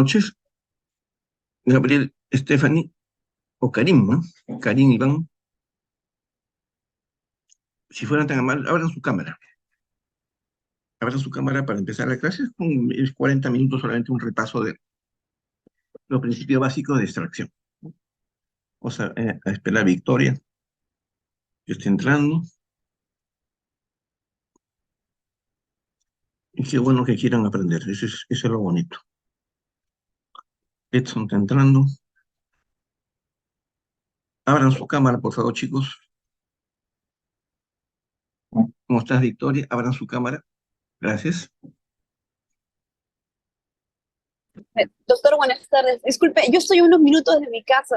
Noches, Gabriel, Stephanie o Karim, ¿no? Karim, Iván, si fueran tan amables, abran su cámara. Abran su cámara para empezar la clase. Es 40 minutos solamente un repaso de los principios básicos de extracción. Vamos a esperar a Victoria, que esté entrando. Y qué bueno que quieran aprender. Eso es lo bonito. Edson está entrando. Abran su cámara, por favor, chicos. ¿Cómo estás, Victoria? Abran su cámara. Gracias. Doctor, buenas tardes. Disculpe, yo estoy a unos minutos de mi casa.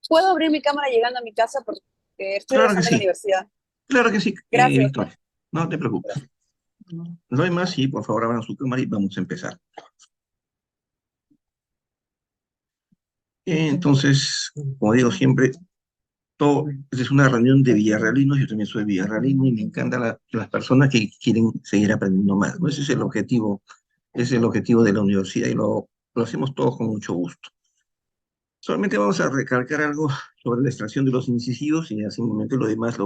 ¿Puedo abrir mi cámara llegando a mi casa porque estoy Claro que regresando a la sí. universidad? Claro que sí, Gracias. Victoria. No te preocupes. No hay más, sí, por favor, abran su cámara y vamos a empezar. Entonces, como digo siempre, esta es una reunión de villarrealinos, yo también soy villarrealino y me encantan las personas que quieren seguir aprendiendo más, ¿no? Ese es el objetivo de la universidad y lo hacemos todos con mucho gusto. Solamente vamos a recalcar algo sobre la extracción de los incisivos y hace un momento lo demás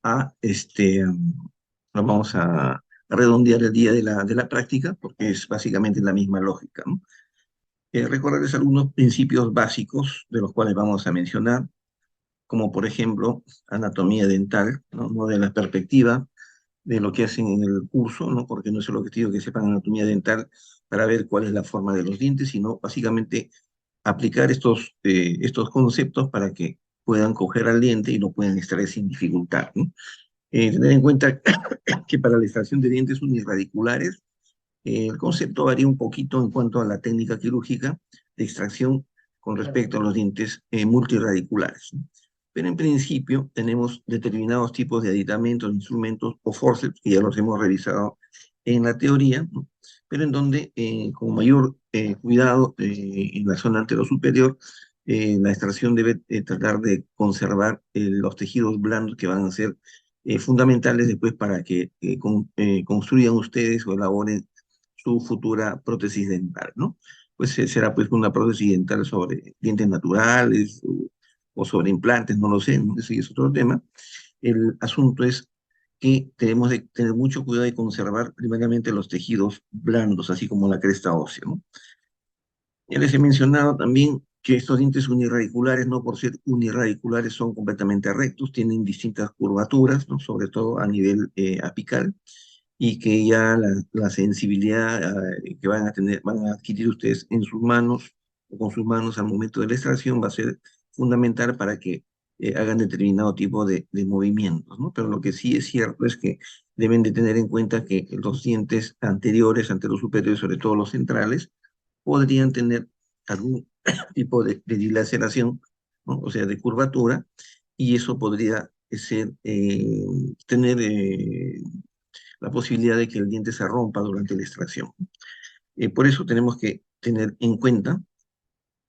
a, este, lo vamos a redondear el día de la práctica porque es básicamente la misma lógica, ¿no? Recordarles algunos principios básicos de los cuales vamos a mencionar como por ejemplo anatomía dental, ¿no? No de la perspectiva de lo que hacen en el curso, ¿no? Porque no es el objetivo que sepan anatomía dental para ver cuál es la forma de los dientes, sino básicamente aplicar estos conceptos para que puedan coger al diente y lo puedan extraer sin dificultad, ¿no? Tener en cuenta que para la extracción de dientes unirradiculares, el concepto varía un poquito en cuanto a la técnica quirúrgica de extracción con respecto a los dientes multiradiculares, ¿no? Pero en principio tenemos determinados tipos de aditamentos, instrumentos o forceps, que ya los hemos revisado en la teoría, ¿no? Pero en donde con mayor cuidado en la zona anterosuperior, la extracción debe tratar de conservar los tejidos blandos que van a ser fundamentales después para que construyan ustedes o elaboren su futura prótesis dental, ¿no? Pues será pues una prótesis dental sobre dientes naturales o sobre implantes, no lo sé, ¿no? Ese es otro tema. El asunto es que tenemos que tener mucho cuidado de conservar primariamente los tejidos blandos, así como la cresta ósea, ¿no? Ya les he mencionado también que estos dientes unirradiculares, no por ser unirradiculares, son completamente rectos, tienen distintas curvaturas, ¿no? Sobre todo a nivel apical, y que ya la sensibilidad que van a tener, van a adquirir ustedes en sus manos o con sus manos al momento de la extracción va a ser fundamental para que hagan determinado tipo de movimientos, ¿no? Pero lo que sí es cierto es que deben de tener en cuenta que los dientes anteriores, superiores, sobre todo los centrales, podrían tener algún tipo de dilaceración, ¿no? O sea, de curvatura, y eso podría tener la posibilidad de que el diente se rompa durante la extracción. Por eso tenemos que tener en cuenta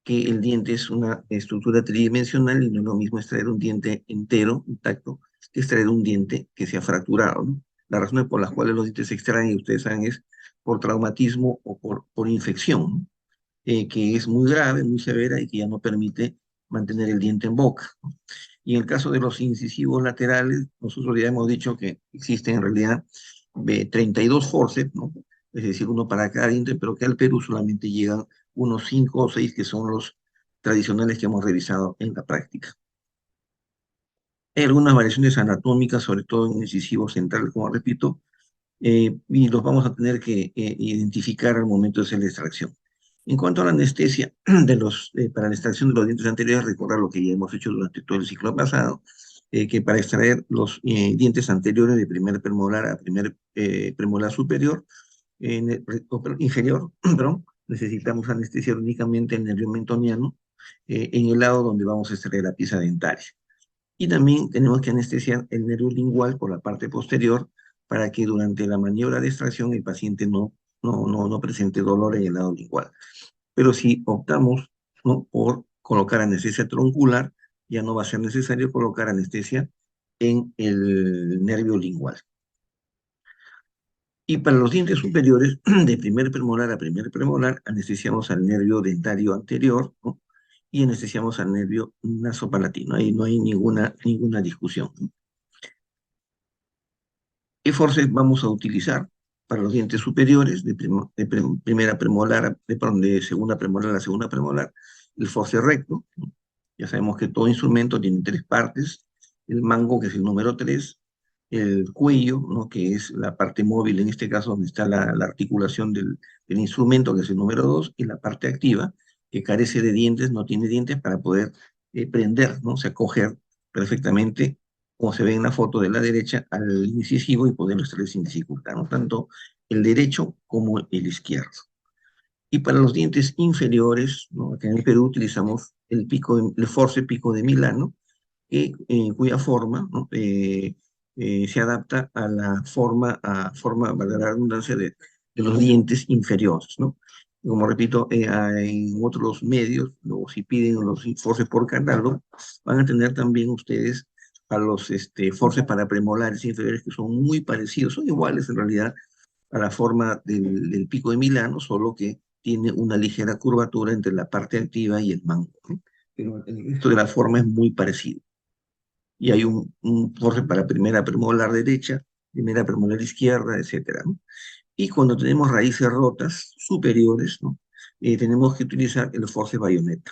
que el diente es una estructura tridimensional y no es lo mismo extraer un diente entero, intacto, que extraer un diente que se ha fracturado, ¿no? Las razones por las cuales los dientes se extraen, y ustedes saben, es por traumatismo o por infección, ¿no? Que es muy grave, muy severa y que ya no permite mantener el diente en boca, ¿no? Y en el caso de los incisivos laterales, nosotros ya hemos dicho que existen en realidad 32 forceps, ¿no? Es decir, uno para cada diente, pero que al Perú solamente llegan unos 5 o 6 que son los tradicionales que hemos revisado en la práctica. Hay algunas variaciones anatómicas, sobre todo en el incisivo central, como repito, y los vamos a tener que identificar al momento de hacer la extracción. En cuanto a la anestesia para la extracción de los dientes anteriores, recordar lo que ya hemos hecho durante todo el ciclo pasado, que para extraer los dientes anteriores de primer premolar a primer premolar superior, inferior, perdón, necesitamos anestesiar únicamente el nervio mentoniano en el lado donde vamos a extraer la pieza dentaria. Y también tenemos que anestesiar el nervio lingual por la parte posterior para que durante la maniobra de extracción el paciente no presente dolor en el lado lingual. Pero si optamos, ¿no?, por colocar anestesia troncular, ya no va a ser necesario colocar anestesia en el nervio lingual. Y para los dientes superiores, de primer premolar a primer premolar, anestesiamos al nervio dentario anterior, ¿no? Y anestesiamos al nervio nasopalatino. Ahí no hay ninguna discusión, ¿no? ¿Qué forceps vamos a utilizar para los dientes superiores, primera premolar, perdón, de segunda premolar a segunda premolar? El forceps recto, ¿no? Ya sabemos que todo instrumento tiene tres partes: el mango, que es el número 3, el cuello, ¿no? Que es la parte móvil, en este caso donde está la articulación del instrumento, que es el número 2, y la parte activa, que carece de dientes, no tiene dientes para poder prender, ¿no? O sea, coger perfectamente, como se ve en la foto de la derecha, al incisivo y poderlo extraer sin dificultad, ¿no? Tanto el derecho como el izquierdo. Y para los dientes inferiores, ¿no? Acá en el Perú utilizamos el Force Pico de Milano, cuya forma, ¿no? Se adapta a la forma, valga la redundancia, de los dientes inferiores, ¿no? Como repito, en otros medios, o si piden los forces por catálogo, van a tener también ustedes a los forces para premolares inferiores, que son muy parecidos, son iguales en realidad a la forma del pico de Milano, solo que tiene una ligera curvatura entre la parte activa y el mango, ¿no? Pero el resto de la forma es muy parecido. Y hay un force para primera premolar derecha, primera premolar izquierda, etcétera, ¿no? Y cuando tenemos raíces rotas superiores, ¿no? Tenemos que utilizar el force bayoneta.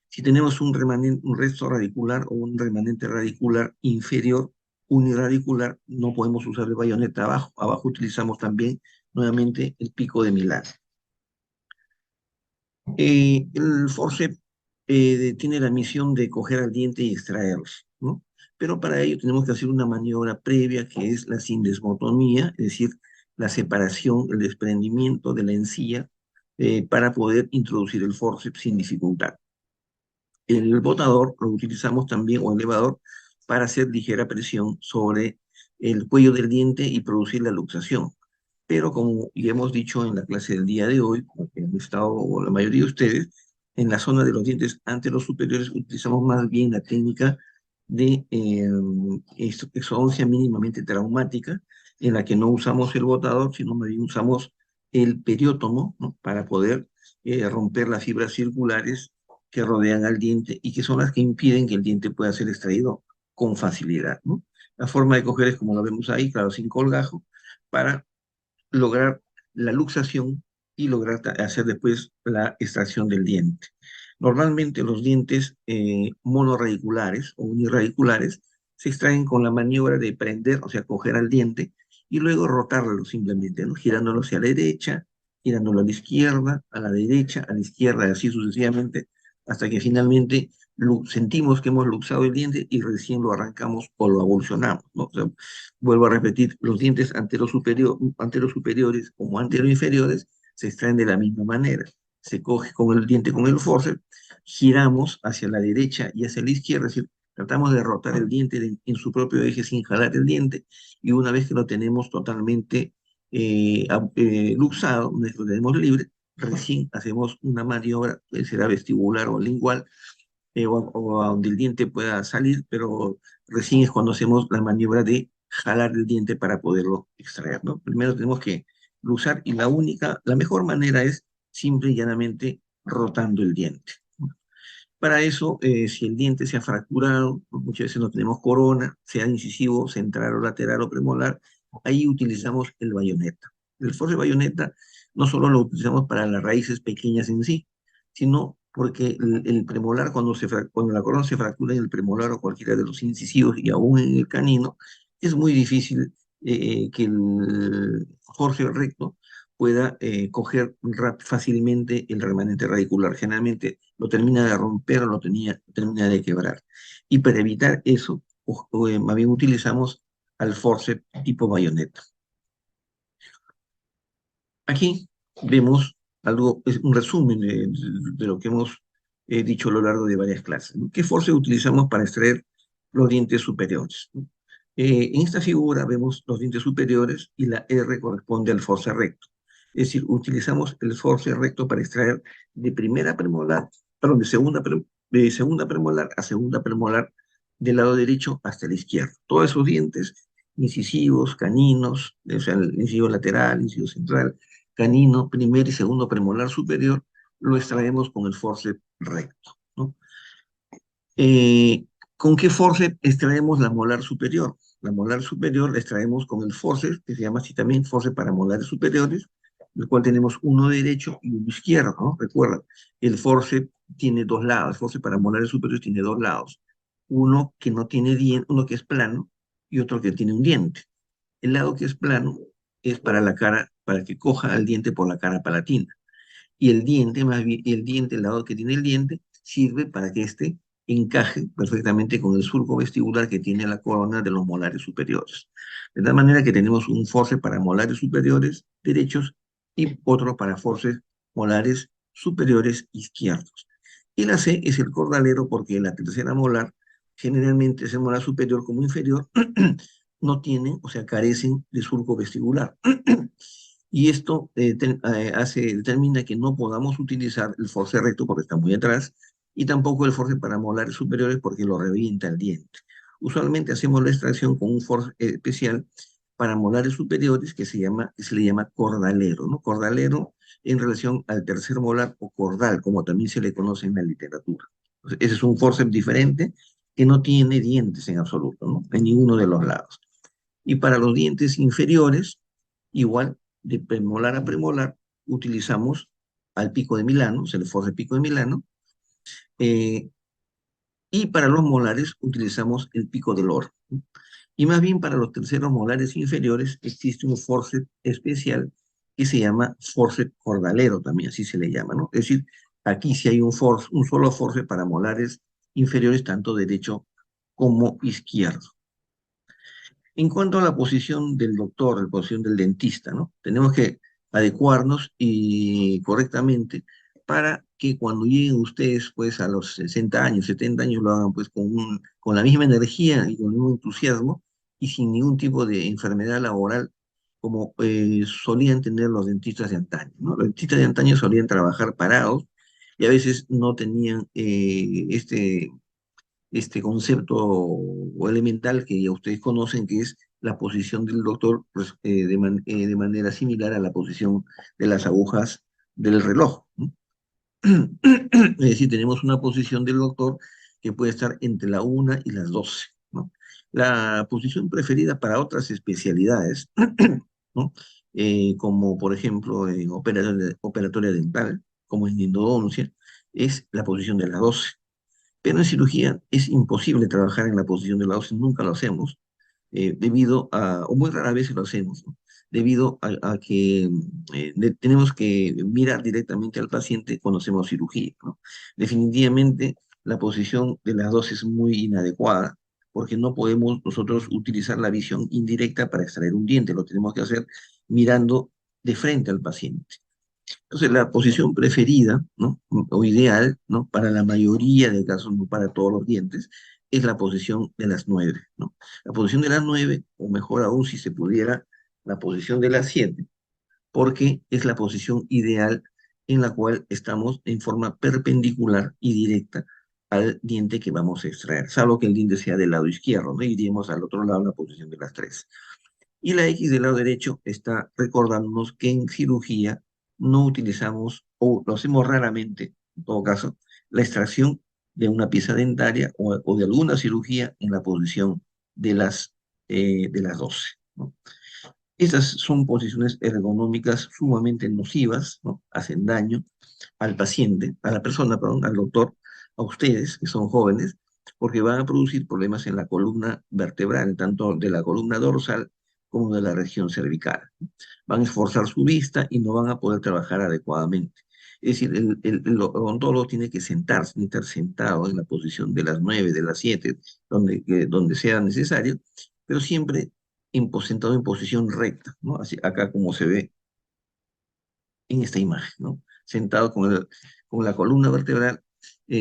Si tenemos un resto radicular o un remanente radicular inferior uniradicular, no podemos usar el bayoneta abajo. Abajo utilizamos también nuevamente el pico de Milán. El forceps tiene la misión de coger al diente y extraerlos, ¿no? Pero para ello tenemos que hacer una maniobra previa, que es la sindesmotomía, es decir, la separación, el desprendimiento de la encía, para poder introducir el forceps sin dificultad. El botador lo utilizamos también, o elevador, para hacer ligera presión sobre el cuello del diente y producir la luxación. Pero como ya hemos dicho en la clase del día de hoy, como que han estado la mayoría de ustedes, en la zona de los dientes anteros superiores utilizamos más bien la técnica de exodoncia mínimamente traumática, en la que no usamos el botador, sino más bien usamos el periótomo, ¿no? Para poder romper las fibras circulares que rodean al diente y que son las que impiden que el diente pueda ser extraído con facilidad, ¿no? La forma de coger es como lo vemos ahí, claro, sin colgajo, para lograr la luxación y lograr hacer después la extracción del diente. Normalmente los dientes monorradiculares o unirradiculares se extraen con la maniobra de prender, o sea, coger al diente y luego rotarlo simplemente, ¿no? Girándolo hacia la derecha, girándolo a la izquierda, a la derecha, a la izquierda, y así sucesivamente, hasta que finalmente sentimos que hemos luxado el diente y recién lo arrancamos o lo abulsionamos, ¿no? O sea, vuelvo a repetir, los dientes anterosuperiores como anteroinferiores se extraen de la misma manera. Se coge con el diente con el forceps, giramos hacia la derecha y hacia la izquierda, es decir, tratamos de rotar el diente en su propio eje sin jalar el diente, y una vez que lo tenemos totalmente luxado, una vez que lo tenemos libre, recién hacemos una maniobra, que será vestibular o lingual, o a donde el diente pueda salir, pero recién es cuando hacemos la maniobra de jalar el diente para poderlo extraer, ¿no? Primero tenemos que luxar, y la mejor manera es simple y llanamente rotando el diente, ¿no? Para eso, si el diente se ha fracturado, ¿no? Muchas veces no tenemos corona, sea incisivo, central o lateral o premolar, ahí utilizamos el bayoneta. El force bayoneta no solo lo utilizamos para las raíces pequeñas en sí, sino porque el premolar, cuando la corona se fractura en el premolar o cualquiera de los incisivos y aún en el canino, es muy difícil que el force recto pueda coger fácilmente el remanente radicular. Generalmente lo termina de romper o termina de quebrar. Y para evitar eso, más bien utilizamos al forceps tipo bayoneta. Aquí vemos algo, es un resumen de lo que hemos dicho a lo largo de varias clases, ¿no? ¿Qué forceps utilizamos para extraer los dientes superiores? ¿No? En esta figura vemos los dientes superiores y la R corresponde al force recto. Es decir, utilizamos el force recto para extraer de primera premolar, perdón, de segunda premolar a segunda premolar del lado derecho hasta la izquierda. Todos esos dientes incisivos, caninos, o sea, el incisivo lateral, incisivo central, canino, primer y segundo premolar superior, lo extraemos con el forceps recto, ¿no? Eh, ¿Con qué forceps extraemos la molar superior? La molar superior la extraemos con el forceps, que se llama así también forceps para molares superiores, el cual tenemos uno derecho y uno izquierdo, ¿no? Recuerda, el forceps tiene dos lados, el forceps para molares superiores tiene dos lados, uno que no tiene diente, uno que es plano y otro que tiene un diente. El lado que es plano es para la cara, para que coja al diente por la cara palatina. Y el diente, más bien, el diente, el lado que tiene el diente, sirve para que éste encaje perfectamente con el surco vestibular que tiene la corona de los molares superiores. De tal manera que tenemos un forceps para molares superiores derechos y otro para forceps molares superiores izquierdos. Y la C es el cordalero porque la tercera molar, generalmente es el molar superior como inferior, no tienen, o sea, carecen de surco vestibular. Y esto determina que no podamos utilizar el force recto porque está muy atrás y tampoco el force para molares superiores porque lo revienta el diente. Usualmente hacemos la extracción con un force especial para molares superiores que se le llama cordalero, ¿no? Cordalero en relación al tercer molar o cordal, como también se le conoce en la literatura. Entonces, ese es un forceps diferente que no tiene dientes en absoluto, ¿no? En ninguno de los lados. Y para los dientes inferiores, igual de premolar a premolar, utilizamos al pico de Milano, se le force pico de Milano, eh, y para los molares utilizamos el pico del oro. Y más bien para los terceros molares inferiores existe un forceps especial que se llama forceps cordalero, también así se le llama, ¿no? Es decir, aquí sí hay un solo forceps para molares inferiores, tanto derecho como izquierdo. En cuanto a la posición del doctor, la posición del dentista, ¿no? Tenemos que adecuarnos y correctamente para que cuando lleguen ustedes, pues, a los 60 años, 70 años, lo hagan, pues, con la misma energía y con el mismo entusiasmo y sin ningún tipo de enfermedad laboral como solían tener los dentistas de antaño, ¿no? Los dentistas de antaño solían trabajar parados y a veces no tenían este concepto o elemental que ya ustedes conocen, que es la posición del doctor pues, de manera similar a la posición de las agujas del reloj, ¿no? Es decir, tenemos una posición del doctor que puede estar entre la 1 y las 12, ¿no? La posición preferida para otras especialidades, ¿no? Como por ejemplo en operatoria dental, como en endodoncia, es la posición de las 12. Pero en cirugía es imposible trabajar en la posición de la OSCE, nunca lo hacemos, debido a, o muy rara vez lo hacemos, ¿no? Debido a que tenemos que mirar directamente al paciente cuando hacemos cirugía, ¿no? Definitivamente la posición de las dos es muy inadecuada, porque no podemos nosotros utilizar la visión indirecta para extraer un diente, lo tenemos que hacer mirando de frente al paciente. Entonces, la posición preferida, ¿no? O ideal, ¿no? Para la mayoría de casos, no para todos los dientes, es la posición de las 9, ¿no? La posición de las 9, o mejor aún si se pudiera, la posición de las 7, porque es la posición ideal en la cual estamos en forma perpendicular y directa al diente que vamos a extraer, salvo que el diente sea del lado izquierdo, ¿no? Iríamos al otro lado, la posición de las 3. Y la X del lado derecho está recordándonos que en cirugía no utilizamos, o lo hacemos raramente, en todo caso, la extracción de una pieza dentaria o de alguna cirugía en la posición de las 12, ¿no? Estas son posiciones ergonómicas sumamente nocivas, ¿no? Hacen daño al paciente, a la persona, perdón, al doctor, a ustedes que son jóvenes, porque van a producir problemas en la columna vertebral, tanto de la columna dorsal como de la región cervical. Van a esforzar su vista y no van a poder trabajar adecuadamente. Es decir, el odontólogo tiene que sentarse, tiene que estar sentado en la posición de las 9, de las 7, donde sea necesario, pero siempre sentado en posición recta, ¿no? Así, acá como se ve en esta imagen, ¿no? Sentado con la columna vertebral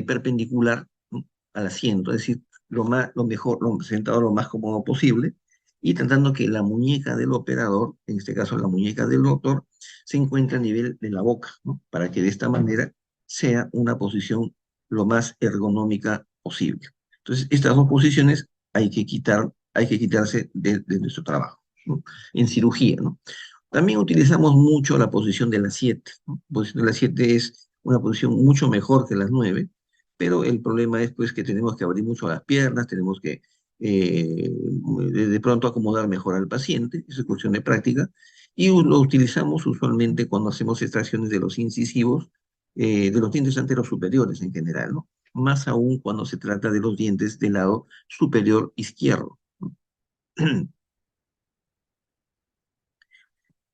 perpendicular, ¿no? Al asiento, es decir, lo mejor, sentado lo más cómodo posible y tratando que la muñeca del operador, en este caso la muñeca del doctor, se encuentre a nivel de la boca, ¿no? Para que de esta manera sea una posición lo más ergonómica posible. Entonces, estas dos posiciones hay que quitar hay que quitarse de nuestro trabajo, ¿no? En cirugía, ¿no? También utilizamos mucho la posición de las 7, ¿no? La posición de las 7 es una posición mucho mejor que las 9, pero el problema es pues que tenemos que abrir mucho las piernas, tenemos que de pronto acomodar mejor al paciente, eso es cuestión de práctica, y lo utilizamos usualmente cuando hacemos extracciones de los incisivos, de los dientes anteros superiores en general, ¿no? Más aún cuando se trata de los dientes del lado superior izquierdo, ¿no?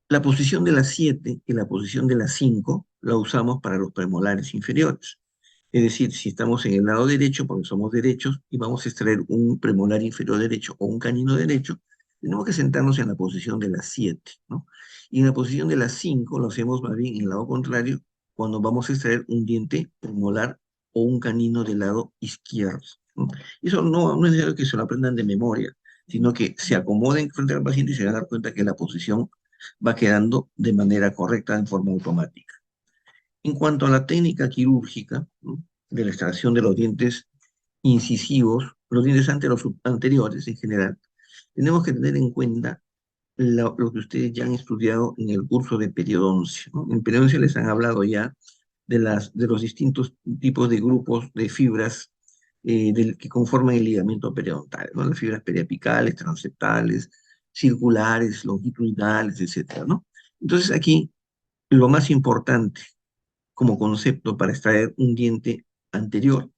La posición de las 7 y la posición de las 5 la usamos para los premolares inferiores. Es decir, si estamos en el lado derecho, porque somos derechos, y vamos a extraer un premolar inferior derecho o un canino derecho, tenemos que sentarnos en la posición de las 7, ¿no? Y en la posición de las 5 lo hacemos más bien en el lado contrario, cuando vamos a extraer un diente premolar o un canino del lado izquierdo, ¿no? Y eso no es necesario que se lo aprendan de memoria, sino que se acomoden frente al paciente y se van a dar cuenta que la posición va quedando de manera correcta en forma automática. En cuanto a la técnica quirúrgica, ¿no?, de la extracción de los dientes incisivos, los dientes anteriores en general, tenemos que tener en cuenta lo que ustedes ya han estudiado en el curso de periodoncia, ¿no? En periodoncia les han hablado ya de los distintos tipos de grupos de fibras que conforman el ligamento periodontal, ¿no? Las fibras periapicales, transeptales, circulares, longitudinales, etcétera, ¿no? Entonces aquí lo más importante como concepto para extraer un diente anterior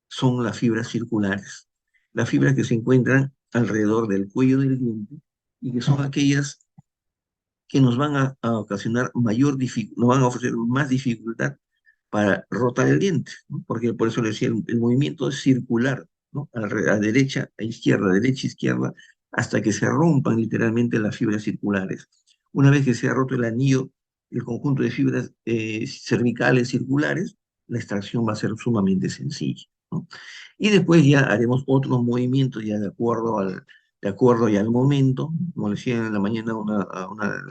son las fibras circulares, las fibras que se encuentran alrededor del cuello del diente y que son aquellas que nos van a ocasionar nos van a ofrecer más dificultad para rotar el diente, ¿no? Porque por eso le decía, el movimiento es circular, ¿no? A derecha, izquierda, hasta que se rompan literalmente las fibras circulares. Una vez que se ha roto el anillo, el conjunto de fibras cervicales circulares, la extracción va a ser sumamente sencilla, ¿no? Y después ya haremos otros movimientos ya de acuerdo ya al momento, como le decía en la mañana la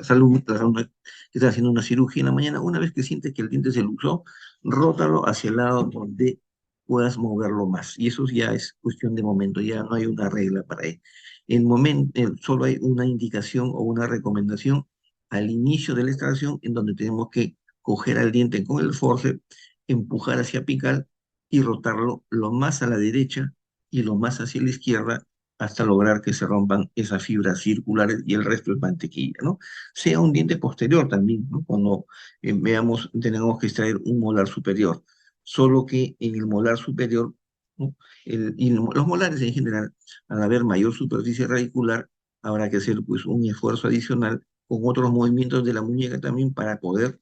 alumna que está haciendo una cirugía en la mañana, una vez que sientes que el diente se luxó, rótalo hacia el lado donde puedas moverlo más. Y eso ya es cuestión de momento, ya no hay una regla para él. Solo hay una indicación o una recomendación al inicio de la extracción en donde tenemos que coger al diente con el forceps, empujar hacia apical y rotarlo lo más a la derecha y lo más hacia la izquierda hasta lograr que se rompan esas fibras circulares y el resto es mantequilla, ¿no? Sea un diente posterior también, ¿no? Cuando tenemos que extraer un molar superior, solo que en el molar superior, ¿no? Los molares en general, al haber mayor superficie radicular, habrá que hacer pues un esfuerzo adicional con otros movimientos de la muñeca también para poder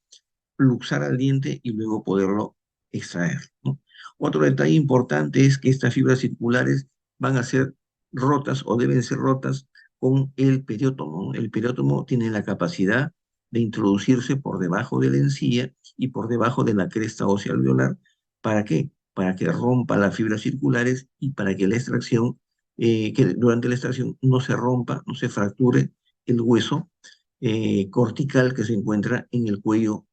luxar al diente y luego poderlo extraer, ¿no? Otro detalle importante es que estas fibras circulares van a ser rotas o deben ser rotas con el periótomo, ¿no? El periótomo tiene la capacidad de introducirse por debajo de la encía y por debajo de la cresta ósea alveolar. ¿Para qué? Para que rompa las fibras circulares y para que la extracción, que durante la extracción no se rompa, no se fracture el hueso cortical que se encuentra en el cuello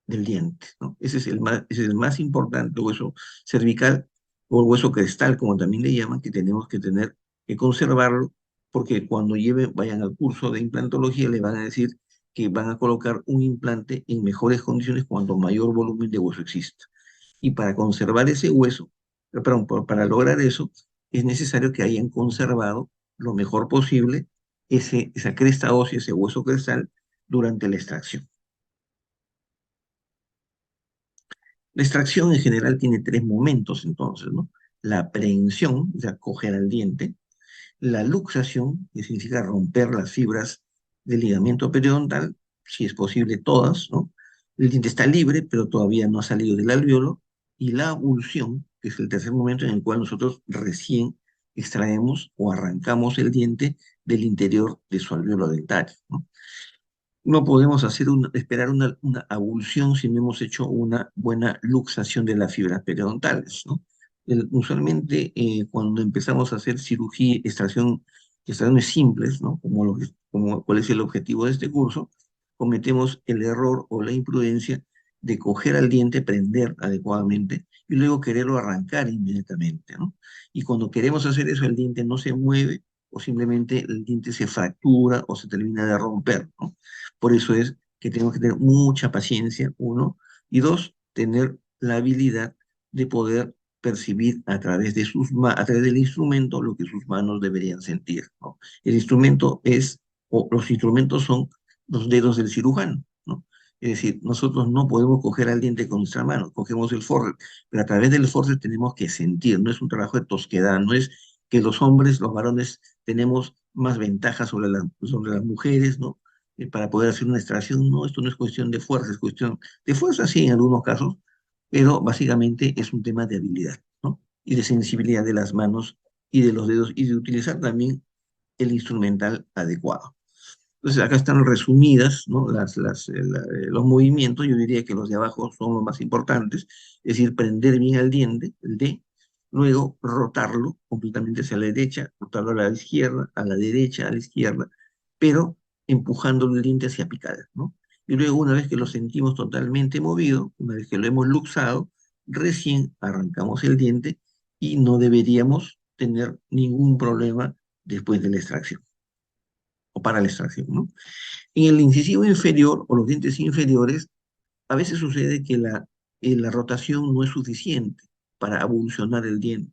del diente, ¿no? Ese es el más importante hueso cervical o el hueso crestal, como también le llaman, que tenemos que tener que conservarlo, porque cuando vayan al curso de implantología le van a decir que van a colocar un implante en mejores condiciones cuanto mayor volumen de hueso exista. Y para conservar ese hueso, perdón, para lograr eso, es necesario que hayan conservado lo mejor posible esa cresta ósea, ese hueso crestal, durante la extracción. La extracción en general tiene tres momentos entonces, ¿no? La aprehensión, o sea, coger al diente; la luxación, que significa romper las fibras del ligamento periodontal, si es posible todas, ¿no? El diente está libre, pero todavía no ha salido del alveolo; y la abulsión, que es el tercer momento en el cual nosotros recién extraemos o arrancamos el diente del interior de su alveolo dentario, ¿no? No podemos esperar una abulsión si no hemos hecho una buena luxación de las fibras periodontales, ¿no? Usualmente cuando empezamos a hacer cirugía, extracciones simples, ¿no? Cuál es el objetivo de este curso, cometemos el error o la imprudencia de coger al diente, prender adecuadamente y luego quererlo arrancar inmediatamente, ¿no? Y cuando queremos hacer eso, el diente no se mueve o simplemente el diente se fractura o se termina de romper, ¿no? Por eso es que tenemos que tener mucha paciencia, uno, y dos, tener la habilidad de poder percibir a través de a través del instrumento lo que sus manos deberían sentir, ¿no? El instrumento es, o los instrumentos son los dedos del cirujano, ¿no? Es decir, nosotros no podemos coger al diente con nuestra mano, cogemos el forceps, pero a través del forceps tenemos que sentir, no es un trabajo de tosquedad, no es que los hombres, los varones, tenemos más ventajas sobre las mujeres, ¿no? Para poder hacer una extracción, no, esto no es cuestión de fuerza, es cuestión de fuerza, sí, en algunos casos, pero básicamente es un tema de habilidad, ¿no? Y de sensibilidad de las manos y de los dedos y de utilizar también el instrumental adecuado. Entonces, acá están resumidas, ¿no? Los movimientos. Yo diría que los de abajo son los más importantes, es decir, prender bien al diente, el D, luego rotarlo completamente hacia la derecha, rotarlo a la izquierda, a la derecha, a la izquierda, pero empujando el diente hacia picada, ¿no? Y luego, una vez que lo sentimos totalmente movido, una vez que lo hemos luxado, recién arrancamos el diente y no deberíamos tener ningún problema después de la extracción o para la extracción, ¿no? En el incisivo inferior o los dientes inferiores, a veces sucede que la rotación no es suficiente para abulsionar el diente.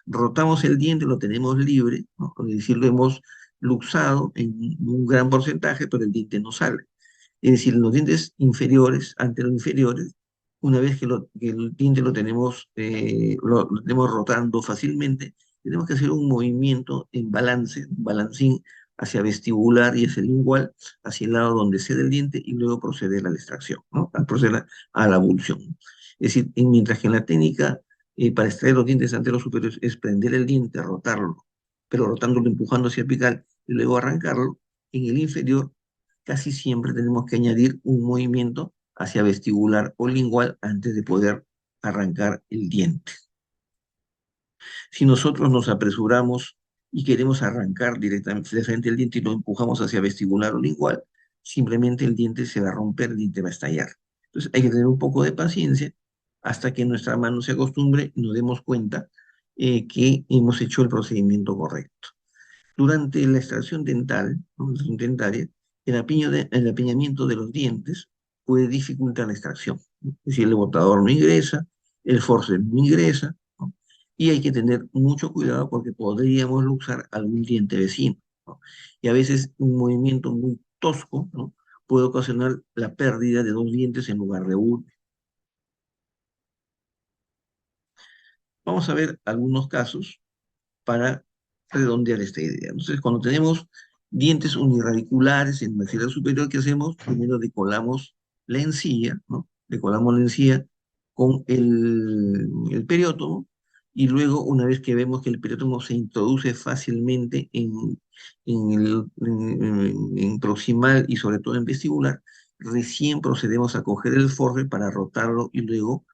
Rotamos el diente, lo tenemos libre, ¿no? Es decir, lo hemos luxado en un gran porcentaje, pero el diente no sale. Es decir, en los dientes inferiores, anteroinferiores, una vez que el diente lo tenemos rotando fácilmente, tenemos que hacer un movimiento en balance, un balancín hacia vestibular y hacia lingual, hacia el lado donde cede el diente y luego proceder a la extracción, ¿no? A proceder a la abulsión. Es decir, mientras que en la técnica para extraer los dientes anteros superiores es prender el diente, rotarlo, pero rotándolo, empujando hacia el apical y luego arrancarlo, en el inferior casi siempre tenemos que añadir un movimiento hacia vestibular o lingual antes de poder arrancar el diente. Si nosotros nos apresuramos y queremos arrancar directamente de frente el diente y lo empujamos hacia vestibular o lingual, simplemente el diente se va a romper, el diente va a estallar. Entonces hay que tener un poco de paciencia hasta que nuestra mano se acostumbre y nos demos cuenta que hemos hecho el procedimiento correcto. Durante la extracción dental, ¿no? La extracción dentaria, el apiñamiento de los dientes puede dificultar la extracción, ¿no? Es decir, el botador no ingresa, el forceps no ingresa, ¿no? Y hay que tener mucho cuidado porque podríamos luxar algún diente vecino, ¿no? Y a veces un movimiento muy tosco, ¿no? Puede ocasionar la pérdida de dos dientes en lugar de uno. Vamos a ver algunos casos para redondear esta idea. Entonces, cuando tenemos dientes unirradiculares en el maxilar superior, ¿qué hacemos? Primero decolamos la encía, ¿no? Decolamos la encía con el periótomo y luego, una vez que vemos que el periótomo se introduce fácilmente en proximal y sobre todo en vestibular, recién procedemos a coger el forre para rotarlo y luego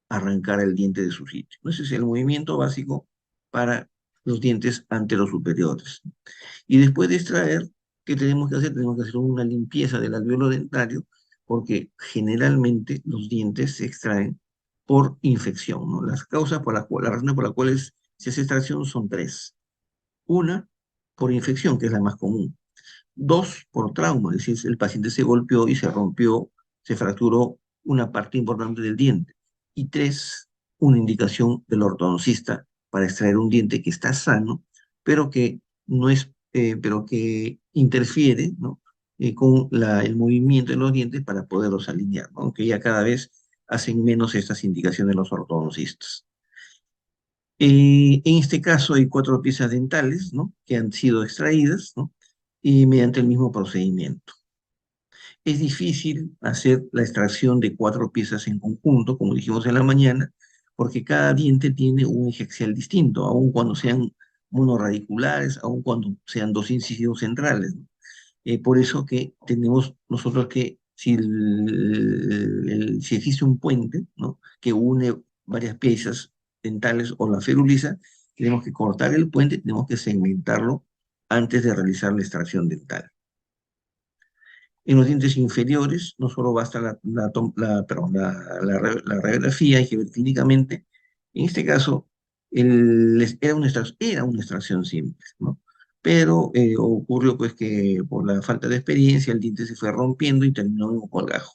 arrancar el diente de su sitio. Ese es el movimiento básico para los dientes anterosuperiores. Y después de extraer, ¿qué tenemos que hacer? Tenemos que hacer una limpieza del alveolo dentario, porque generalmente los dientes se extraen por infección, ¿no? Las causas las razones por las cuales se hace extracción son tres. Una, por infección, que es la más común. Dos, por trauma, es decir, el paciente se golpeó y se rompió, se fracturó una parte importante del diente. Y tres, una indicación del ortodoncista para extraer un diente que está sano, pero que no es, pero que interfiere, ¿no? Con el movimiento de los dientes para poderlos alinear, ¿no? Aunque ya cada vez hacen menos estas indicaciones los ortodoncistas. En este caso hay cuatro piezas dentales, ¿no? Que han sido extraídas, ¿no? Y mediante el mismo procedimiento. Es difícil hacer la extracción de cuatro piezas en conjunto, como dijimos en la mañana, porque cada diente tiene un eje axial distinto, aun cuando sean monorradiculares, aun cuando sean dos incisivos centrales, ¿no? Por eso que tenemos nosotros que, si existe un puente, ¿no? Que une varias piezas dentales o la feruliza, tenemos que cortar el puente, tenemos que segmentarlo antes de realizar la extracción dental. En los dientes inferiores no solo basta la radiografía, hay que ver clínicamente. En este caso, era una extracción simple, ¿no? pero ocurrió pues que por la falta de experiencia el diente se fue rompiendo y terminó en un colgajo.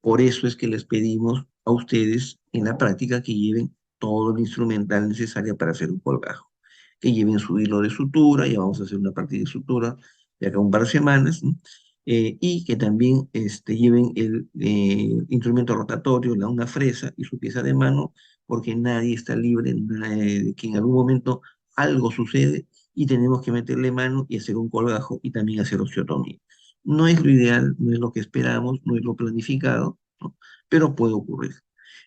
Por eso es que les pedimos a ustedes en la práctica que lleven todo el instrumental necesario para hacer un colgajo, que lleven su hilo de sutura, ya vamos a hacer una práctica de sutura de acá a un par de semanas, ¿no? Y que también lleven el instrumento rotatorio, una fresa y su pieza de mano, porque nadie está libre de que en algún momento algo sucede y tenemos que meterle mano y hacer un colgajo y también hacer osteotomía. No es lo ideal, no es lo que esperamos, no es lo planificado, ¿no? Pero puede ocurrir.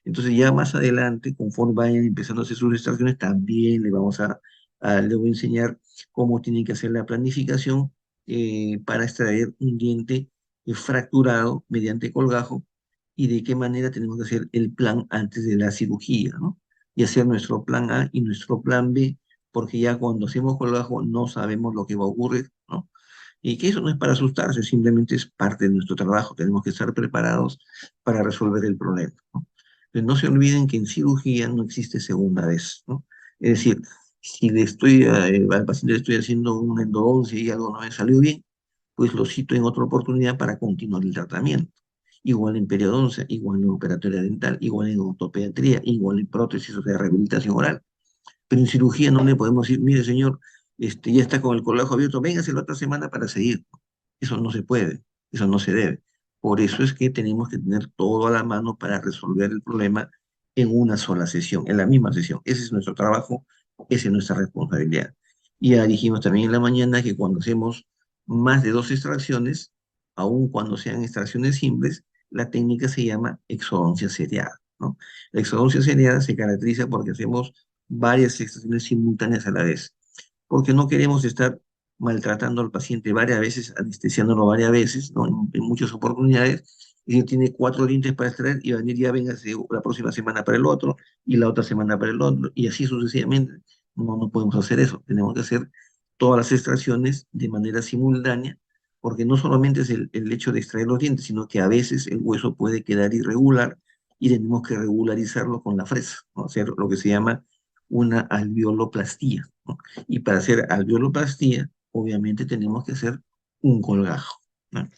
Entonces ya más adelante, conforme vayan empezando a hacer sus extracciones, también le voy a enseñar cómo tienen que hacer la planificación para extraer un diente fracturado mediante colgajo y de qué manera tenemos que hacer el plan antes de la cirugía, ¿no? Y hacer nuestro plan A y nuestro plan B, porque ya cuando hacemos colgajo no sabemos lo que va a ocurrir, ¿no? Y que eso no es para asustarse, simplemente es parte de nuestro trabajo. Tenemos que estar preparados para resolver el problema, ¿no? Entonces, no se olviden que en cirugía no existe segunda vez, ¿no? Es decir, si al paciente le estoy haciendo una endodoncia y algo no me salió bien, pues lo cito en otra oportunidad para continuar el tratamiento. Igual en periodoncia, igual en operatoria dental, igual en ortopediatría, igual en prótesis o sea, rehabilitación oral. Pero en cirugía no le podemos decir, mire señor, ya está con el colegio abierto, véngase la otra semana para seguir. Eso no se puede, eso no se debe. Por eso es que tenemos que tener todo a la mano para resolver el problema en una sola sesión, en la misma sesión. Ese es nuestro trabajo, esa es nuestra responsabilidad. Y ya dijimos también en la mañana que cuando hacemos más de 2 extracciones, aun cuando sean extracciones simples, la técnica se llama exodoncia seriada, ¿no? La exodoncia seriada se caracteriza porque hacemos varias extracciones simultáneas a la vez, porque no queremos estar maltratando al paciente varias veces, anestesiándolo varias veces, ¿no? En muchas oportunidades, y él tiene 4 dientes para extraer y va a venir ya, venga, la próxima semana para el otro, y la otra semana para el otro, y así sucesivamente. No, no podemos hacer eso, tenemos que hacer todas las extracciones de manera simultánea, porque no solamente es el hecho de extraer los dientes, sino que a veces el hueso puede quedar irregular y tenemos que regularizarlo con la fresa, ¿no? Hacer lo que se llama una alveoloplastía, ¿no? Y para hacer alveoloplastía, obviamente tenemos que hacer un colgajo, ¿no?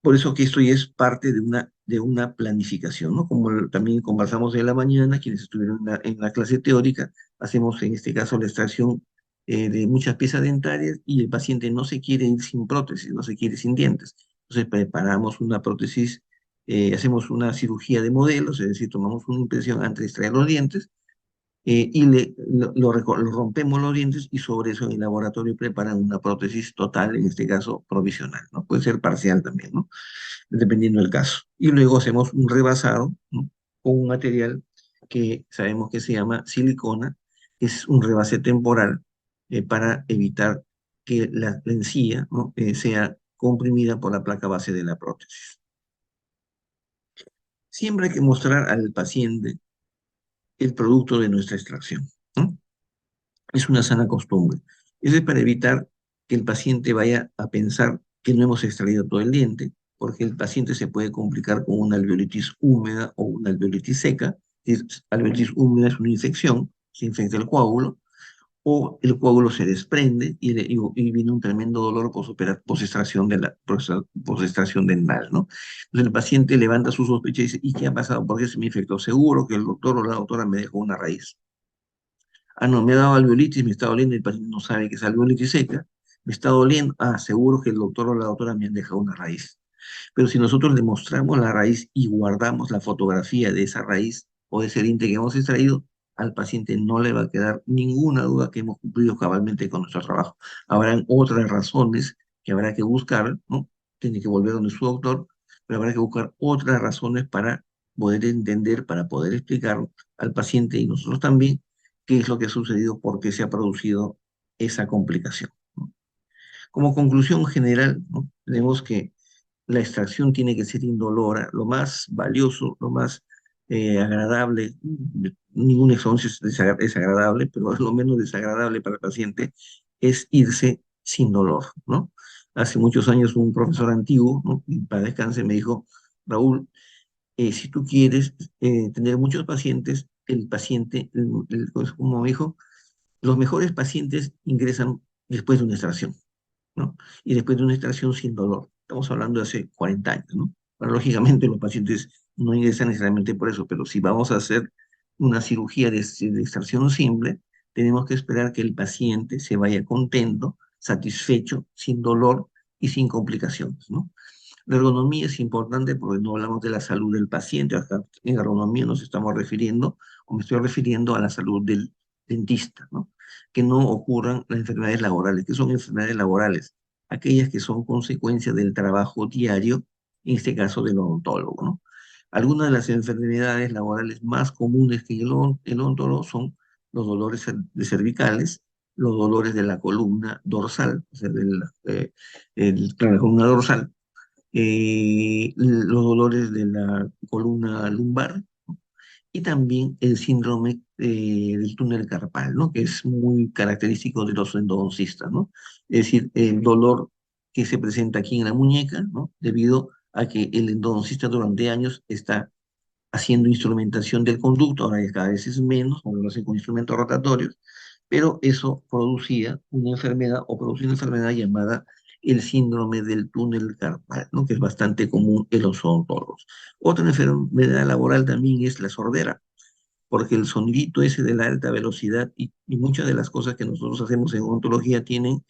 Por eso que esto ya es parte de una planificación, ¿no? Como también conversamos en la mañana, quienes estuvieron en la clase teórica, hacemos en este caso la extracción de muchas piezas dentarias y el paciente no se quiere ir sin prótesis, no se quiere ir sin dientes. Entonces preparamos una prótesis, hacemos una cirugía de modelos, es decir, tomamos una impresión antes de extraer los dientes y lo rompemos los dientes y sobre eso en el laboratorio preparan una prótesis total, en este caso provisional, ¿no? Puede ser parcial también, ¿no? Dependiendo del caso. Y luego hacemos un rebasado, ¿no? Con un material que sabemos que se llama silicona, que es un rebase temporal para evitar que la encía, ¿no? Sea comprimida por la placa base de la prótesis. Siempre hay que mostrar al paciente el producto de nuestra extracción, ¿no? Es una sana costumbre. Eso es para evitar que el paciente vaya a pensar que no hemos extraído todo el diente, porque el paciente se puede complicar con una alveolitis húmeda o una alveolitis seca. Alveolitis húmeda es una infección, se infecta el coágulo, o el coágulo se desprende y viene un tremendo dolor post-extracción post-extracción dental, ¿no? Entonces el paciente levanta su sospecha y dice, ¿y qué ha pasado? ¿Por qué se me infectó? Seguro que el doctor o la doctora me dejó una raíz. Ah, no, me ha dado alveolitis, me está doliendo, y el paciente no sabe que es alveolitis seca, me está doliendo, ah, seguro que el doctor o la doctora me han dejado una raíz. Pero si nosotros le mostramos la raíz y guardamos la fotografía de esa raíz o de ese diente que hemos extraído, al paciente no le va a quedar ninguna duda que hemos cumplido cabalmente con nuestro trabajo. Habrán otras razones que habrá que buscar, ¿no? Tiene que volver donde su doctor, pero habrá que buscar otras razones para poder entender, para poder explicar al paciente y nosotros también qué es lo que ha sucedido, por qué se ha producido esa complicación, ¿no? Como conclusión general, ¿no? Tenemos que la extracción tiene que ser indolora, lo más valioso, lo más agradable. Ninguna extracción es agradable, pero lo menos desagradable para el paciente es irse sin dolor, ¿no? Hace muchos años un profesor antiguo, ¿no? Y para descanse, me dijo, Raúl, si tú quieres tener muchos pacientes, el paciente, como me dijo, los mejores pacientes ingresan después de una extracción, ¿no? Y después de una extracción sin dolor. Estamos hablando de hace 40 años, ¿no? Bueno, lógicamente los pacientes no ingresan necesariamente por eso, pero si vamos a hacer una cirugía de extracción simple, tenemos que esperar que el paciente se vaya contento, satisfecho, sin dolor y sin complicaciones, ¿no? La ergonomía es importante porque no hablamos de la salud del paciente, acá en ergonomía nos estamos refiriendo, o me estoy refiriendo a la salud del dentista, ¿no? Que no ocurran las enfermedades laborales. ¿Qué son enfermedades laborales? Aquellas que son consecuencia del trabajo diario, en este caso del odontólogo, ¿no? Algunas de las enfermedades laborales más comunes que el odontólogo son los dolores de cervicales, los dolores de la columna dorsal, o sea, claro, la columna dorsal, los dolores de la columna lumbar y también el síndrome del túnel carpal, ¿no? Que es muy característico de los endodoncistas, ¿no? Es decir, el dolor que se presenta aquí en la muñeca, ¿no? Debido a que el endodoncista durante años está haciendo instrumentación del conducto, ahora ya cada vez es menos, como lo hacen con instrumentos rotatorios, pero eso producía una enfermedad o producía una enfermedad llamada el síndrome del túnel carpal, ¿no? Que es bastante común en los odontólogos. Otra enfermedad laboral también es la sordera, porque el sonidito ese de la alta velocidad y muchas de las cosas que nosotros hacemos en odontología tienen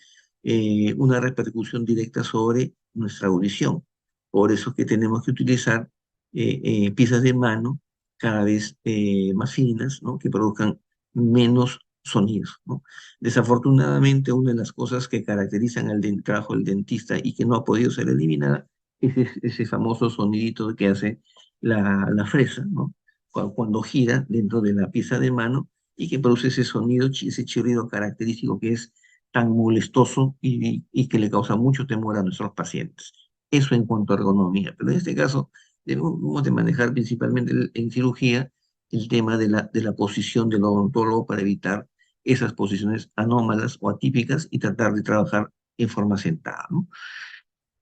una repercusión directa sobre nuestra audición. Por eso es que tenemos que utilizar piezas de mano cada vez más finas, ¿no? Que produzcan menos sonidos, ¿no? Desafortunadamente, una de las cosas que caracterizan al trabajo del dentista y que no ha podido ser eliminada es ese famoso sonidito que hace la fresa, ¿no? Cuando gira dentro de la pieza de mano y que produce ese sonido, ese chirrido característico que es tan molestoso y que le causa mucho temor a nuestros pacientes. Eso en cuanto a ergonomía. Pero en este caso debemos de manejar principalmente en cirugía el tema de la posición del odontólogo para evitar esas posiciones anómalas o atípicas y tratar de trabajar en forma sentada, ¿no?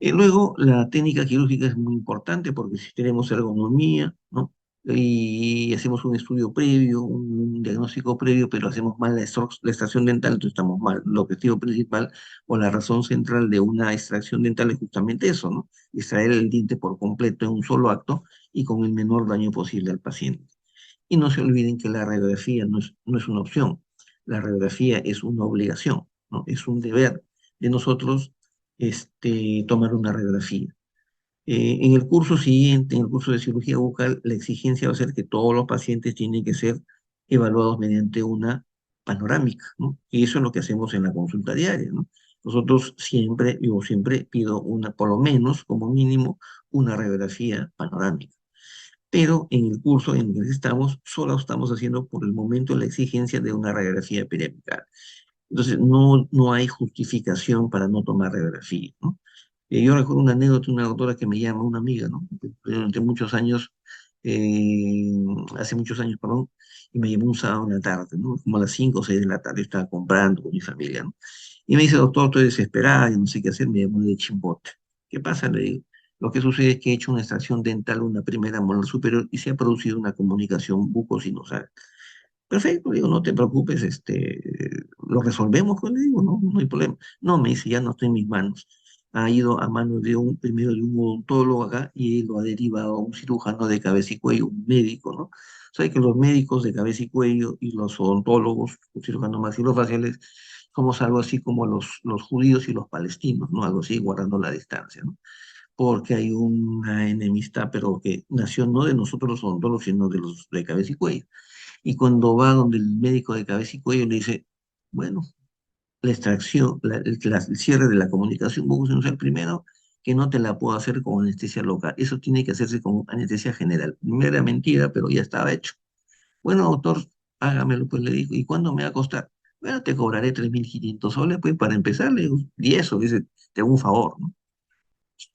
Luego, la técnica quirúrgica es muy importante porque si tenemos ergonomía, ¿no? Y hacemos un estudio previo, un diagnóstico previo, pero hacemos mal la extracción dental, entonces estamos mal. El objetivo principal o la razón central de una extracción dental es justamente eso, ¿no? Extraer el diente por completo en un solo acto y con el menor daño posible al paciente. Y no se olviden que la radiografía no es una opción, la radiografía es una obligación, ¿no? Es un deber de nosotros tomar una radiografía. En el curso siguiente, en el curso de cirugía bucal, la exigencia va a ser que todos los pacientes tienen que ser evaluados mediante una panorámica, ¿no? Y eso es lo que hacemos en la consulta diaria, ¿no? Nosotros siempre, yo siempre pido una, por lo menos, como mínimo, una radiografía panorámica. Pero en el curso en el que estamos, solo estamos haciendo por el momento la exigencia de una radiografía periapical. Entonces, no hay justificación para no tomar radiografía, ¿no? Yo recuerdo una anécdota de una doctora que me llama, una amiga, ¿no? Durante muchos años, eh, hace muchos años, perdón, y me llamó un sábado en la tarde, ¿no? Como a las 5 o 6 de la tarde, yo estaba comprando con mi familia, ¿no? Y me dice, doctor, estoy desesperada, yo no sé qué hacer, me llamó de Chimbote. ¿Qué pasa? Le digo, lo que sucede es que he hecho una extracción dental, una primera molar superior, y se ha producido una comunicación bucosinusal. Perfecto, le digo, no te preocupes, lo resolvemos, pues le digo, no, no hay problema. No, me dice, ya no está en mis manos. Ha ido a manos de primero de un odontólogo acá y lo ha derivado a un cirujano de cabeza y cuello, un médico, ¿no? Sabe que los médicos de cabeza y cuello y los odontólogos, los cirujanos maxilofaciales, somos algo así como los judíos y los palestinos, ¿no? Algo así, guardando la distancia, ¿no? Porque hay una enemistad, pero que nació no de nosotros los odontólogos, sino de los de cabeza y cuello. Y cuando va donde el médico de cabeza y cuello le dice, bueno, la extracción, el cierre de la comunicación bucosinusal primero, que no te la puedo hacer con anestesia local. Eso tiene que hacerse con anestesia general. Primera mentira, pero ya estaba hecho. Bueno, doctor, hágamelo, pues le digo, ¿y cuándo me va a costar? Bueno, te cobraré 3.500 soles, pues para empezar, le digo, y eso, dice, te hago un favor, ¿no?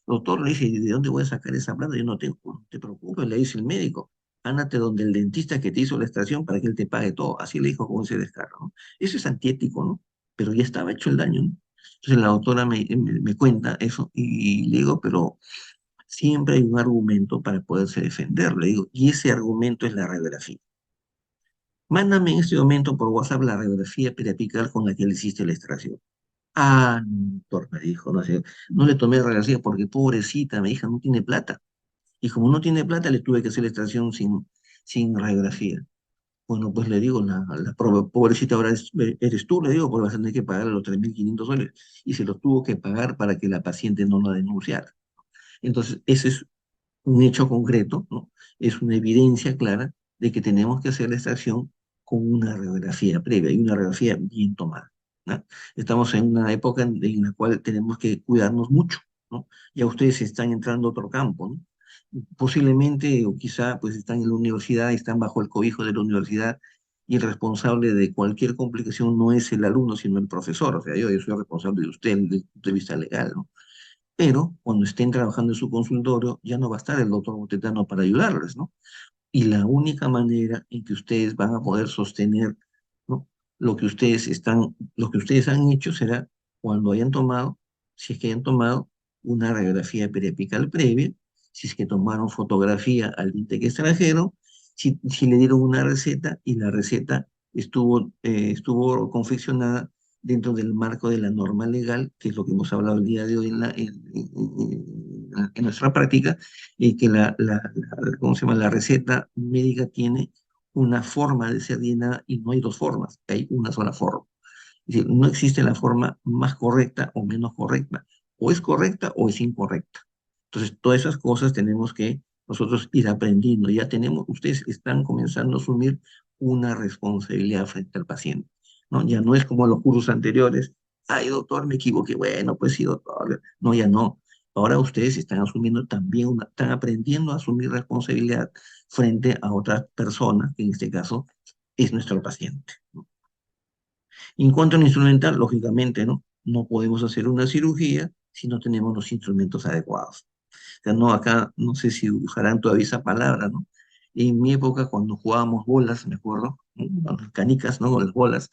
Doctor, le dice, ¿y de dónde voy a sacar esa plata? Yo no tengo, no te preocupes, le dice el médico. Ándate donde el dentista que te hizo la extracción para que él te pague todo. Así le dijo con ese descaro, ¿no? Eso es antiético, ¿no? Pero ya estaba hecho el daño, ¿no? Entonces la doctora me cuenta eso y le digo, pero siempre hay un argumento para poderse defender, le digo, y ese argumento es la radiografía. Mándame en este momento por WhatsApp la radiografía periapical con la que le hiciste la extracción. Ah, no, doctor, me dijo, no sé, no le tomé radiografía porque pobrecita, mi hija no tiene plata. Y como no tiene plata, le tuve que hacer la extracción sin radiografía. Bueno, pues le digo, pobrecita ahora eres tú, le digo, porque vas a tener que pagar los 3.500 soles. Y se los tuvo que pagar para que la paciente no la denunciara. Entonces, ese es un hecho concreto, ¿no? Es una evidencia clara de que tenemos que hacer la extracción con una radiografía previa y una radiografía bien tomada, ¿no? Estamos en una época en la cual tenemos que cuidarnos mucho, ¿no? Ya ustedes están entrando a otro campo, ¿no? Posiblemente o quizá pues están en la universidad, están bajo el cobijo de la universidad y el responsable de cualquier complicación no es el alumno, sino el profesor. O sea, yo soy responsable de usted desde el punto de vista legal, ¿no? Pero cuando estén trabajando en su consultorio, ya no va a estar el doctor Botetano para ayudarles, ¿no? Y la única manera en que ustedes van a poder sostener, ¿no? Lo que ustedes han hecho será cuando hayan tomado, si es que hayan tomado una radiografía periapical previa, si es que tomaron fotografía al diente que extrajeron, si le dieron una receta y la receta estuvo confeccionada dentro del marco de la norma legal, que es lo que hemos hablado el día de hoy en nuestra práctica, y que ¿cómo se llama? La receta médica tiene una forma de ser llenada y no hay dos formas, hay una sola forma. Es decir, no existe la forma más correcta o menos correcta, o es correcta o es incorrecta. Entonces, todas esas cosas tenemos que nosotros ir aprendiendo. Ya tenemos, ustedes están comenzando a asumir una responsabilidad frente al paciente, ¿no? Ya no es como los cursos anteriores, ay, doctor, me equivoqué, bueno, pues sí, doctor. No, ya no. Ahora ustedes están asumiendo también, están aprendiendo a asumir responsabilidad frente a otras personas, que en este caso es nuestro paciente. En cuanto al instrumental, lógicamente, ¿no? No podemos hacer una cirugía si no tenemos los instrumentos adecuados. O sea, no, acá no sé si usarán todavía esa palabra, ¿no? En mi época, cuando jugábamos bolas, me acuerdo, ¿no? Las canicas, ¿no? Con las bolas,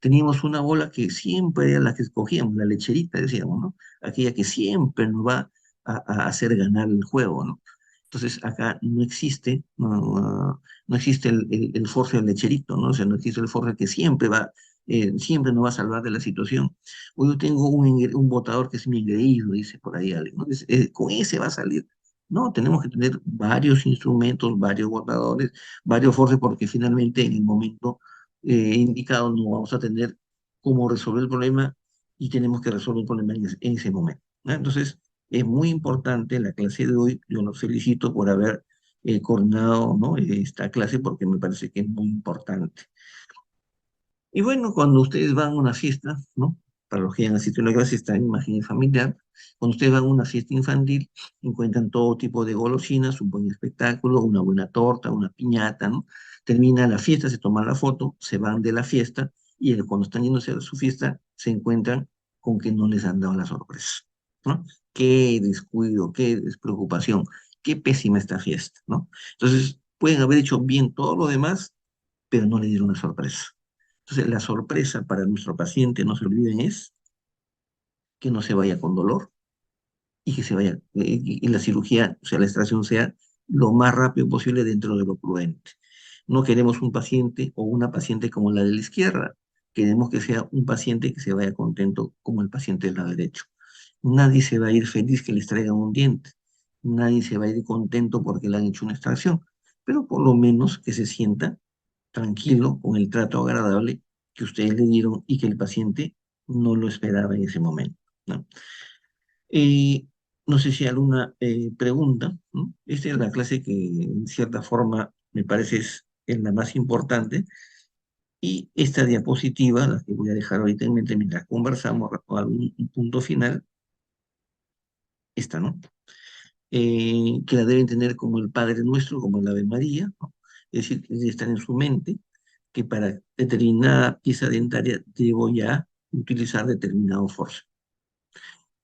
teníamos una bola que siempre era la que escogíamos, la lecherita, decíamos, ¿no? Aquella que siempre nos va a hacer ganar el juego, ¿no? Entonces, acá no existe, no existe el force del lecherito, ¿no? O sea, no existe el force que siempre nos va a salvar de la situación. O yo tengo un botador que es mi engreído, dice por ahí alguien, ¿no? Con ese va a salir. No, tenemos que tener varios instrumentos, varios botadores, varios forces, porque finalmente en el momento indicado no vamos a tener cómo resolver el problema y tenemos que resolver el problema en ese momento, ¿no? Entonces, es muy importante la clase de hoy. Yo los felicito por haber coordinado, ¿no? Esta clase porque me parece que es muy importante. Y bueno, cuando ustedes van a una fiesta, ¿no? Para los que hayan asistido a la clase, está en imagen familiar. Cuando ustedes van a una fiesta infantil, encuentran todo tipo de golosinas, un buen espectáculo, una buena torta, una piñata, ¿no? Termina la fiesta, se toman la foto, se van de la fiesta y cuando están yéndose a su fiesta, se encuentran con que no les han dado la sorpresa, ¿no? Qué descuido, qué despreocupación, qué pésima esta fiesta, ¿no? Entonces, pueden haber hecho bien todo lo demás, pero no le dieron la sorpresa. Entonces, la sorpresa para nuestro paciente, no se olviden, es que no se vaya con dolor y que se vaya, y la cirugía, o sea, la extracción sea lo más rápido posible dentro de lo prudente. No queremos un paciente o una paciente como la de la izquierda, queremos que sea un paciente que se vaya contento como el paciente del lado derecho. Nadie se va a ir feliz que les traigan un diente, nadie se va a ir contento porque le han hecho una extracción, pero por lo menos que se sienta tranquilo con el trato agradable que ustedes le dieron y que el paciente no lo esperaba en ese momento, ¿no? Eh, no sé si hay alguna pregunta, ¿no? Esta es la clase que en cierta forma me parece es la más importante y esta diapositiva, la que voy a dejar ahorita en mente mientras conversamos, o algún un punto final, esta, ¿no? Que la deben tener como el Padre Nuestro, como el Ave María, ¿no? Es decir, debe estar en su mente que para determinada pieza dentaria debo ya utilizar determinado force.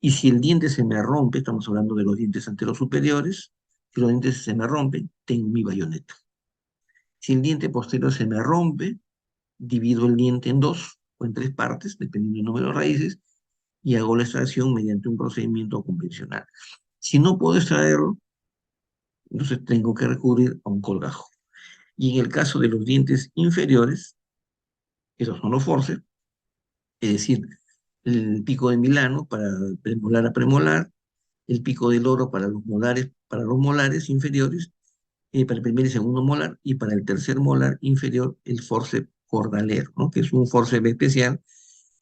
Y si el diente se me rompe, estamos hablando de los dientes anteros superiores, si los dientes se me rompen, tengo mi bayoneta. Si el diente posterior se me rompe, divido el diente en dos o en tres partes, dependiendo del número de raíces, y hago la extracción mediante un procedimiento convencional. Si no puedo extraerlo, entonces tengo que recurrir a un colgajo. Y en el caso de los dientes inferiores, esos son los forceps, es decir, el pico de Milano para premolar a premolar, el pico del oro para los molares inferiores, para el primer y segundo molar, y para el tercer molar inferior, el forceps cordalero, ¿no? Que es un forceps especial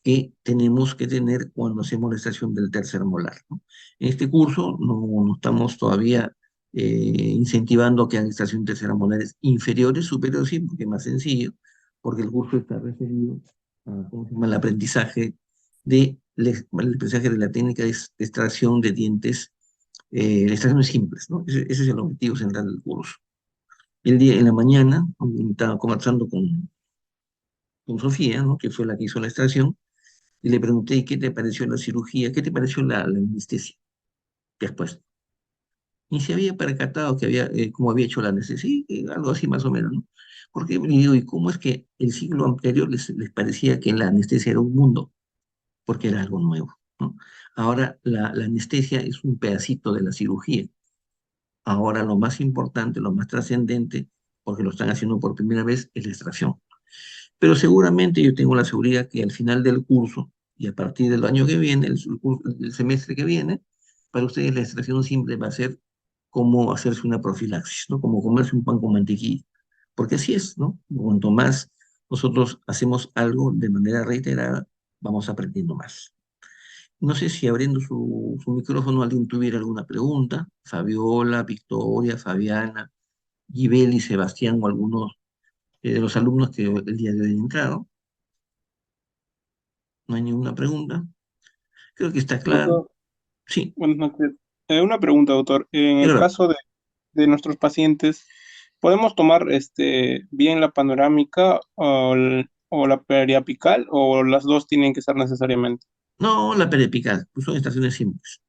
que tenemos que tener cuando hacemos la extracción del tercer molar, ¿no? En este curso no estamos todavía incentivando que hagan extracción tercera molares inferiores, superiores sí, porque es más sencillo, porque el curso está referido a ¿cómo se llama? El aprendizaje el aprendizaje de la técnica de extracción de dientes, extracciones simples, ¿no? Ese es el objetivo central del curso. En la mañana, estaba conversando con Sofía, ¿no? Que fue la que hizo la extracción, y le pregunté, ¿y qué te pareció la cirugía? ¿Qué te pareció la anestesia que has puesto? Y se había percatado que cómo había hecho la anestesia, sí, algo así más o menos, ¿no? Porque le digo, ¿y cómo es que el siglo anterior les parecía que la anestesia era un mundo? Porque era algo nuevo, ¿no? Ahora la anestesia es un pedacito de la cirugía. Ahora lo más importante, lo más trascendente, porque lo están haciendo por primera vez, es la extracción. Pero seguramente yo tengo la seguridad que al final del curso y a partir del año que viene, el semestre que viene, para ustedes la extracción simple va a ser como hacerse una profilaxis, ¿no? Como comerse un pan con mantequilla. Porque así es, ¿no? Cuanto más nosotros hacemos algo de manera reiterada, vamos aprendiendo más. No sé si abriendo su micrófono alguien tuviera alguna pregunta. Fabiola, Victoria, Fabiana, Gibeli, Sebastián o algunos de los alumnos que el día de hoy han entrado. No hay ninguna pregunta. Creo que está claro. Doctor, Sí, buenas noches. Una pregunta, doctor. En el claro. caso de nuestros pacientes, ¿podemos tomar bien la panorámica o la periapical o las dos tienen que estar necesariamente? No, la periapical, pues son estaciones simples.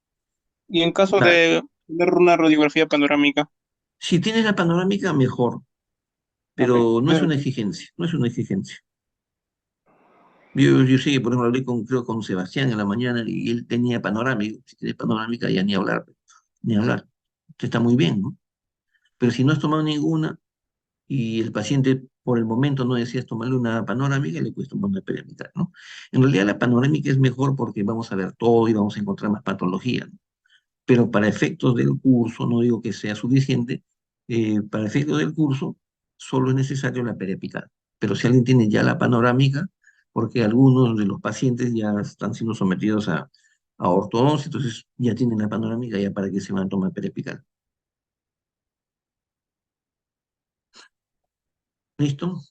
Y en caso La- de ver una radiografía panorámica, si tienes la panorámica, mejor, ok. pero no es una exigencia, no es una exigencia. Yo sé que, por ejemplo, hablé creo, con Sebastián en la mañana y él tenía panorámica. Si tiene panorámica, ya ni hablar, ni hablar. Que está muy bien, ¿no? Pero si no has tomado ninguna y el paciente por el momento no deseas tomarle una panorámica, le puedes tomar una perimetral, ¿no? En realidad la panorámica es mejor porque vamos a ver todo y vamos a encontrar más patología, ¿no? Pero para efectos del curso, no digo que sea suficiente, para efectos del curso solo es necesario la periapical. Pero si alguien tiene ya la panorámica, porque algunos de los pacientes ya están siendo sometidos a ortodoncia, entonces ya tienen la panorámica ya para que se van a tomar periapical. ¿Listo?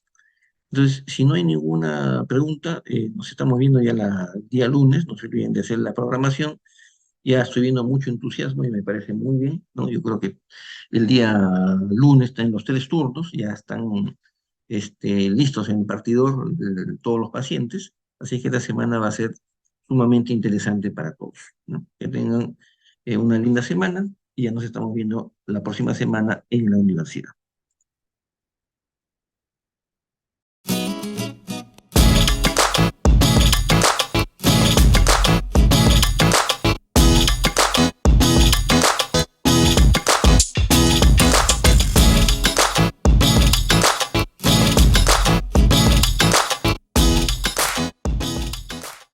Entonces, si no hay ninguna pregunta, nos estamos viendo ya el día lunes, no se olviden de hacer la programación. Ya estoy viendo mucho entusiasmo y me parece muy bien, ¿no? Yo creo que el día lunes están los tres turnos, ya están listos en el partidor todos los pacientes, así que esta semana va a ser sumamente interesante para todos, ¿no? Que tengan una linda semana y ya nos estamos viendo la próxima semana en la universidad.